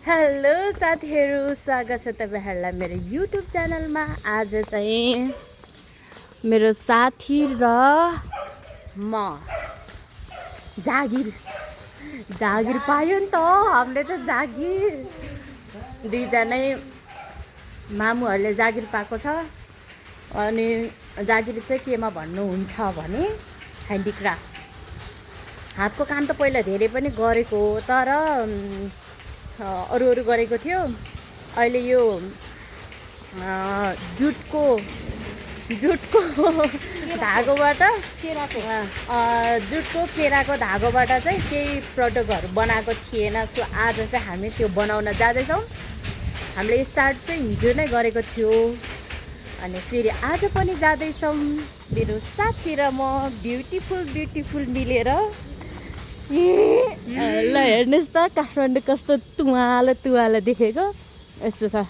Hello साथीहरू, स्वागत छ तपाईँहरूलाई मेरो युट्युब च्यानलमा। आज चाहिँ मेरो साथी र म जागिर पायो नि त। हामीले त जागिर दुईजनै मामुहरूले जागिर पाएको छ। अनि जागिर चाहिँ केमा भन्नुहुन्छ भने ह्यान्डिक्राफ्ट। हातको काम त पहिला धेरै पनि गरेको हो, तर अरू गरेको थियो। अहिले यो जुटको धागोबाट केराको धागोबाट चाहिँ केही प्रडक्टहरू बनाएको थिएन। सो आज चाहिँ हामी त्यो बनाउन जाँदैछौँ। हामीले स्टार्ट चाहिँ हिजो नै गरेको थियो, अनि फेरि आज पनि जाँदैछौँ। मेरो साथी र म ब्युटिफुल मिलेर। ल हेर्नुहोस् त काठमाडौँ कस्तो तुवालो देखेको। यस्तो छ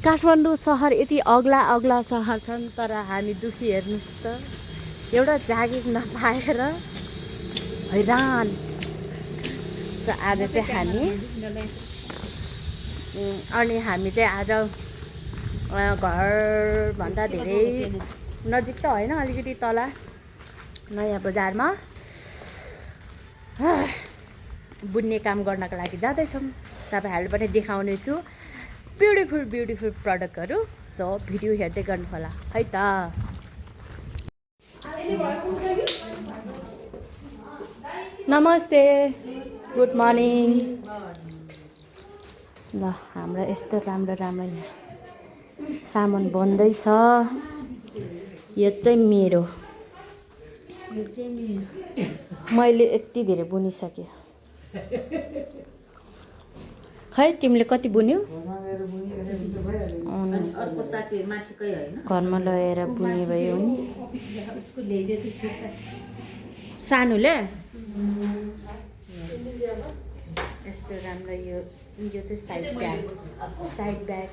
काठमाडौँ सहर। यति अग्ला सहर छन्, तर हामी दुखी। हेर्नुहोस् त, एउटा जागिर नपाएर हैरान। सो आज चाहिँ हामी चाहिँ आज घरभन्दा धेरै नजिक त होइन, अलिकति तल नयाँ बजारमा बुन्ने काम गर्नको लागि जाँदैछौँ। तपाईँहरूले पनि देखाउने छु ब्युटिफुल प्रडक्टहरू। सो भिडियो हेर्दै गर्नु होला है त। नमस्ते, गुड मर्निङ। ल हाम्रो यस्तो राम्रो यहाँ सामान बन्दैछ। यो चाहिँ मेरो, मैले यति धेरै बुनिसकेँ। खै तिमीले कति बुन्यौ? घरमा लगेर बुने भयो नि सानुले। यस्तो राम्रो यो चाहिँ साइड ब्याग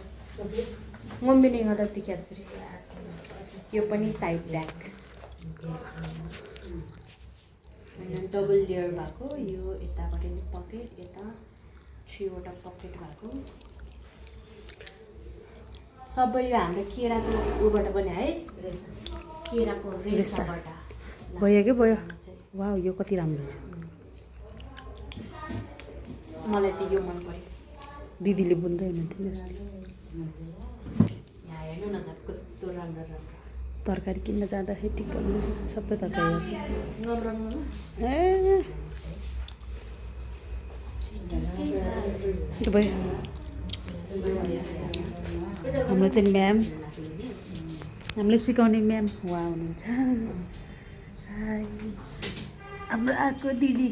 मम्मी नै गर्दा देखाएको छु। यो पनि साइड ब्याग, डबल लेयर भएको। यो यताबाट नि पकेट, यता 3वटा पकेट भएको। सबै यो हाम्रो केराको उबाट बन्यो है, केराको रेसाबाट भयो कि भयो। वाह, यो कति राम्रो छ। मलाई त यो मन पर्यो। दिदीले बुन्दै हुनुहुन्थ्यो नि अस्ति। यहाँ हेर्नु न त कस्तो राम्रो तरकारी किन्न जाँदाखेरि ठिक गर्नु सबै तरकारी आउँछ। भयो। हाम्रो चाहिँ म्याम, हामीले सिकाउने म्याम उहाँ हुनुहुन्छ। हाम्रो अर्को दिदी।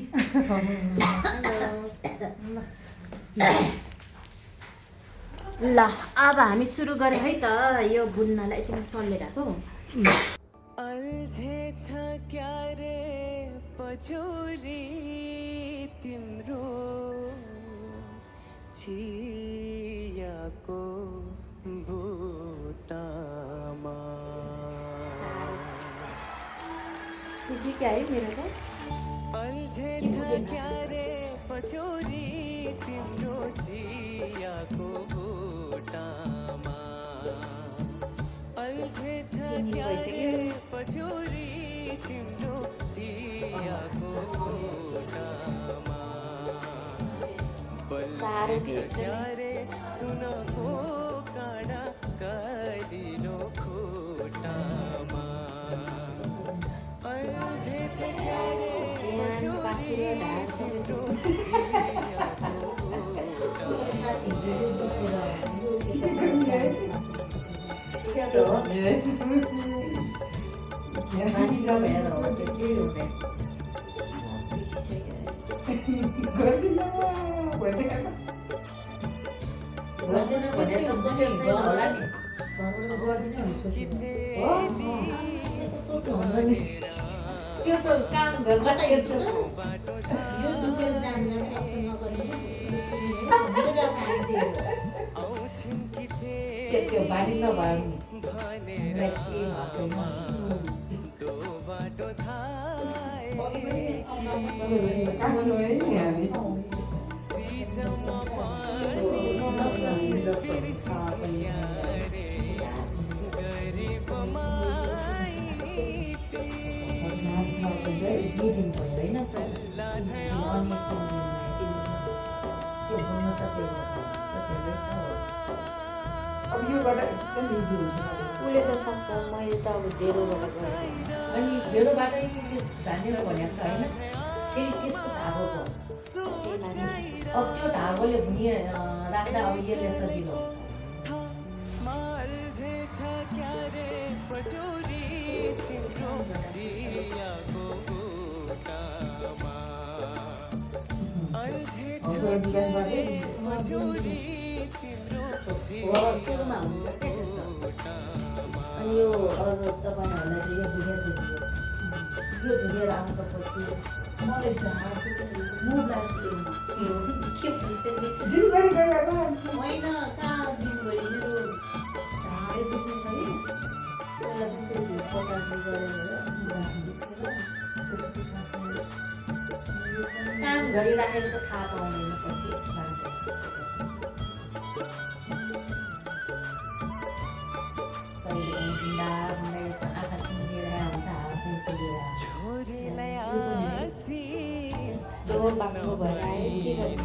ल अब हामी सुरु गऱ्यौँ है त। यो बुन्नलाई यति सल्ले गएको। अल्झे छ क्या रे पछोरी तिम्रो छियाको बुटामा। क्या है मेरो त? अल्झे छ क्या रे पछोरी तिम्रो छियाको बुटामा। अल्झे छ क्या रे पछोरी तिम्रो छियाको बुटामा। बल्झे छ क्या रे सुनको काँडा कलिलो खुट्टामा। अल्झे छ क्या रे पछोरी तिम्रो छियाको त्यो त काम घरबाट यो दुखेर जान्छ त्यो बारी नभयो नि अब योबाट एकदम इजी हुन्छ उसले त सक्छ मैले त अब जेरोबाट गरेँ अनि ढेँडोबाट झान्ने भनेको त होइन फेरि त्यसको धागो भयो अब त्यो धागोले भुनी राख्दा अब यसले सजिलो सुरुमा हुन्छ क्या त्यस्तो अनि यो अब तपाईँहरूलाई चाहिँ यो ढुङ्गे यो ढुङ्गेर आउँछपछि मलाई ढाड मुभ के दिनभरि गरेर होइन कहाँ दिनभरि मेरो ढाडै दुख्ने छ कि पहिला पनि त्यो प्रकारले गरेर काम गरिराखेको त थाहा पाउँदैन पछि आँखा सुन्दिएर आउँछ हावा त्यो बाक्लो भएर आयो के गर्नु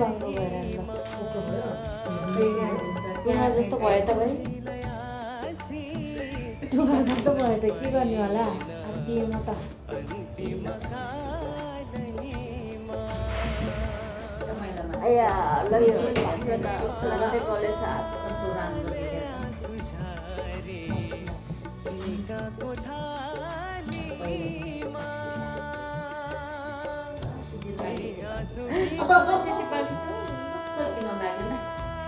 बाक्लो भएर आयो टुङ्गा जस्तो भयो त भाइ टुङ्गा जस्तो भयो त के गर्ने होला अब दिएन त या ल यो लाग्दै कलेज कस्तो राम्रो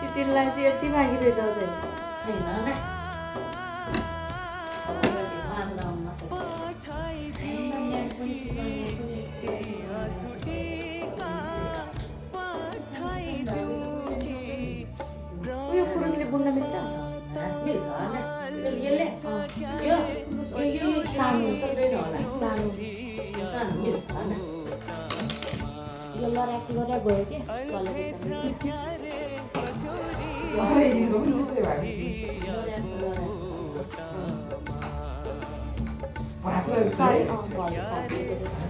सिटिललाई चाहिँ यति मागिरहेछ छैन यो पुरुषले बुन्न मिल्छ यो सानो सक्दैन होला सानो सानो मिल्छ होला यो लड्याक गयो क्या चलेको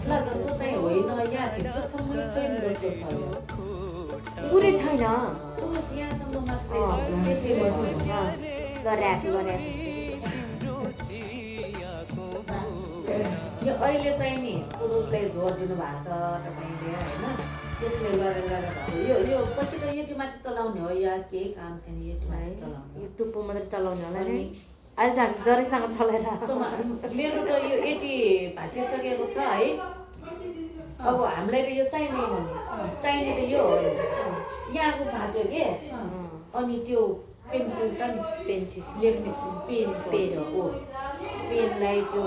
जस्तो चाहिँ होइन यहाँ भित्रसम्म छैन जस्तो छ पुरै छैन यहाँसम्म मात्रै लड्याक यो अहिले चाहिँ नि पुरुषलाई जोड दिनु भएको छ तपाईँले होइन त्यसले गरेर यो पछि त यो माथि चलाउने हो या केही काम छैन यो माथि चलाउने यो टुप्पो मात्रै चलाउने होला नि अहिले त हामी जरैसँग चलाएर मेरो त यो 80 भाँचिसकेको छ है अब हामीलाई त यो चाहिने त यो हो यहाँको भाँच्यो के अनि त्यो पेन्सिल छ नि पेन्सिल लेख्ने पेन हो पेनलाई त्यो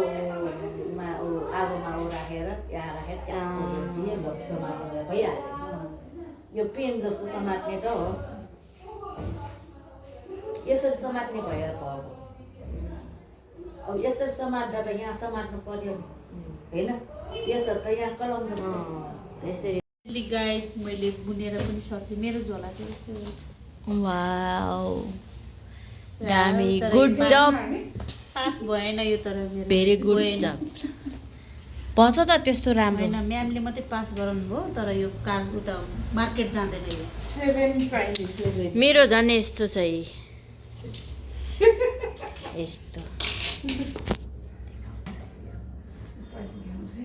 आगोमा राखेर यहाँ राखेर समात्ने भइहाल्यो यो पेन जस्तो समात्ने त हो यसरी समात्ने भएर भयो अब यसरी समात्दा त यहाँ समात्नु पर्यो होइन यसरी त यहाँ कलम जस्तो यसरी गाइस मैले बुनेर पनि सकेँ मेरो झोला चाहिँ यस्तै वाउ दामी गुड जब पास भएन यो तर भेरी गुड जब भन्छ त त्यस्तो राम्रो होइन म्यामले मात्रै पास गराउनु भयो तर यो कार उता मार्केट जाँदैन यो 7.7 मेरो झन् यस्तो छ यस्तो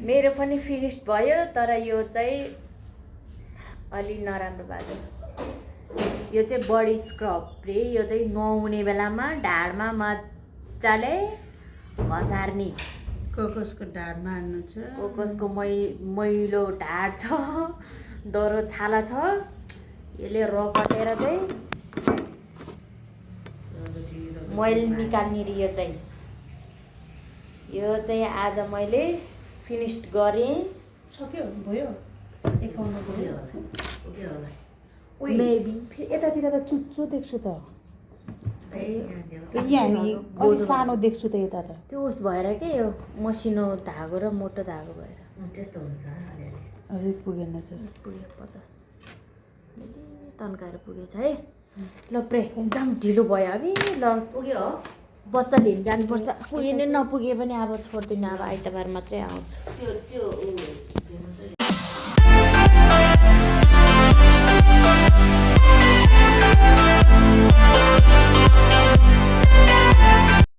मेरो पनि फिनिस भयो तर यो चाहिँ अलि नराम्रो भएको यो चाहिँ बडी स्क्रब रे यो चाहिँ नुहाउने बेलामा ढाडमा मजाले घसार्ने कोकोसको ढाडमा हान्नु छ कोकोसको मैलो ढाड छ दरो छाला छ यसले रगटेर चाहिँ मैल निकाल्ने रे यो चाहिँ आज मैले फिनिस गरेँ सक्यो भयो 51 भयो होला मेबी यतातिर त चुच्चो देख्छु त यहाँ सानो देख्छु त यता त त्यो उस भएर के यो मसिनो धागो र मोटो धागो भएर त्यस्तो हुन्छ अझै पुगेन चाहिँ पुग्यो 50 तन्काएर पुगेछ है ल प्रे एकदम ढिलो भयो हामी ल पुग्यो हो बच्चा लिन जानुपर्छ पुगे नै नपुगे पनि अब छोड्दिनँ अब आइतबार मात्रै आउँछु त्यो